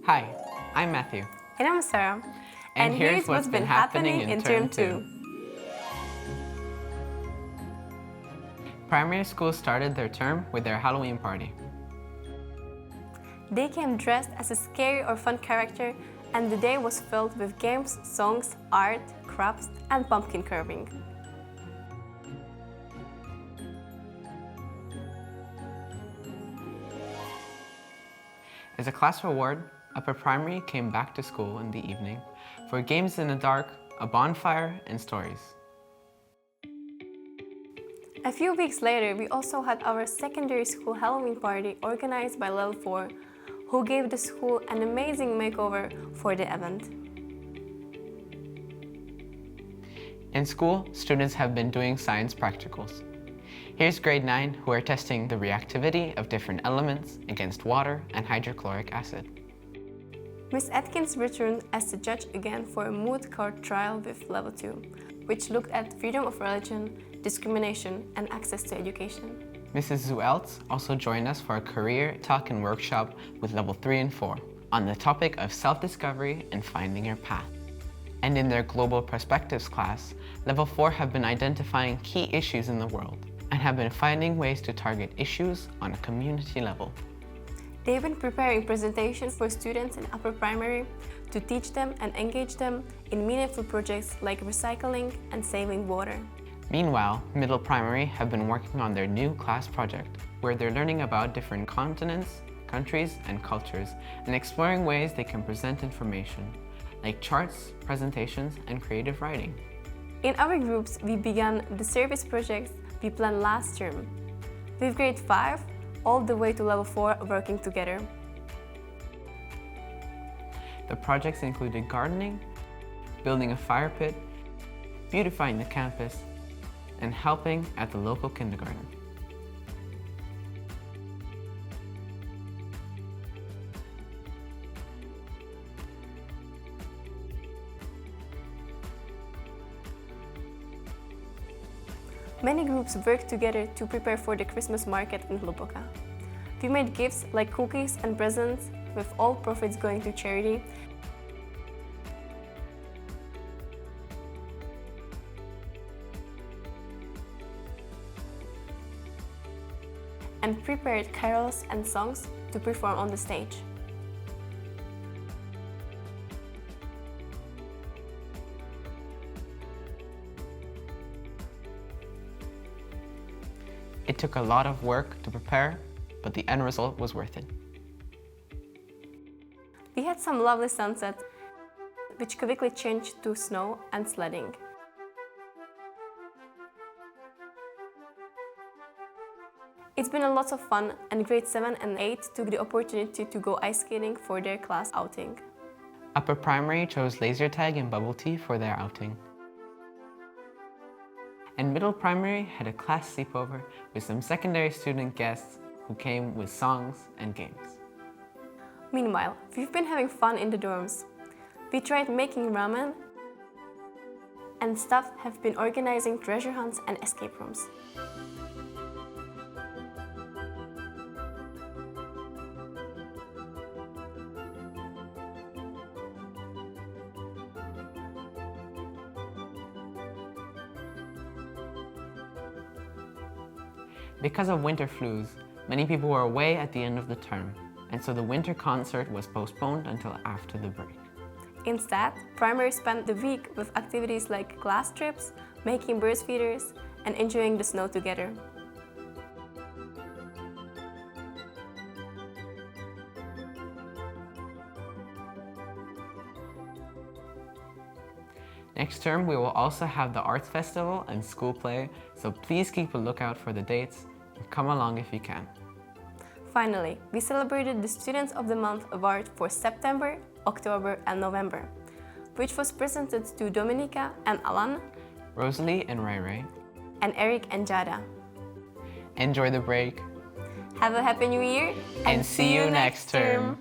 Hi, I'm Matthew. And I'm Sarah. And here's what's been happening in Term 2. Primary school started their term with their Halloween party. They came dressed as a scary or fun character, and the day was filled with games, songs, art, crafts, and pumpkin carving. As a class reward, Upper Primary came back to school in the evening for games in the dark, a bonfire, and stories. A few weeks later, we also had our secondary school Halloween party organized by Level 4, who gave the school an amazing makeover for the event. In school, students have been doing science practicals. Here's grade 9, who are testing the reactivity of different elements against water and hydrochloric acid. Ms. Atkins returned as the judge again for a moot court trial with Level 2, which looked at freedom of religion, discrimination, and access to education. Mrs. Zueltz also joined us for a career talk and workshop with Level 3 and 4 on the topic of self-discovery and finding your path. And in their Global Perspectives class, Level 4 have been identifying key issues in the world and have been finding ways to target issues on a community level. They've been preparing presentations for students in upper primary to teach them and engage them in meaningful projects like recycling and saving water. Meanwhile, middle primary have been working on their new class project, where they're learning about different continents, countries, and cultures, and exploring ways they can present information, like charts, presentations, and creative writing. In our groups, we began the service projects we planned last term, with grade 5 all the way to Level 4 working together. The projects included gardening, building a fire pit, beautifying the campus, and helping at the local kindergarten. Many groups worked together to prepare for the Christmas market in Hluboka. We made gifts like cookies and presents, with all profits going to charity. And prepared carols and songs to perform on the stage. It took a lot of work to prepare, but the end result was worth it. We had some lovely sunsets, which quickly changed to snow and sledding. It's been a lot of fun, and grade 7 and 8 took the opportunity to go ice skating for their class outing. Upper primary chose laser tag and bubble tea for their outing. And middle primary had a class sleepover with some secondary student guests who came with songs and games. Meanwhile, we've been having fun in the dorms. We tried making ramen, and staff have been organizing treasure hunts and escape rooms. Because of winter flus, many people were away at the end of the term, and so the winter concert was postponed until after the break. Instead, primary spent the week with activities like class trips, making bird feeders, and enjoying the snow together. Next term, we will also have the Arts Festival and school play, so please keep a lookout for the dates and come along if you can. Finally, we celebrated the Students of the Month award for September, October, and November, which was presented to Dominika and Alan, Rosalie and Ray Ray, and Eric and Jada. Enjoy the break. Have a happy new year And see you next term.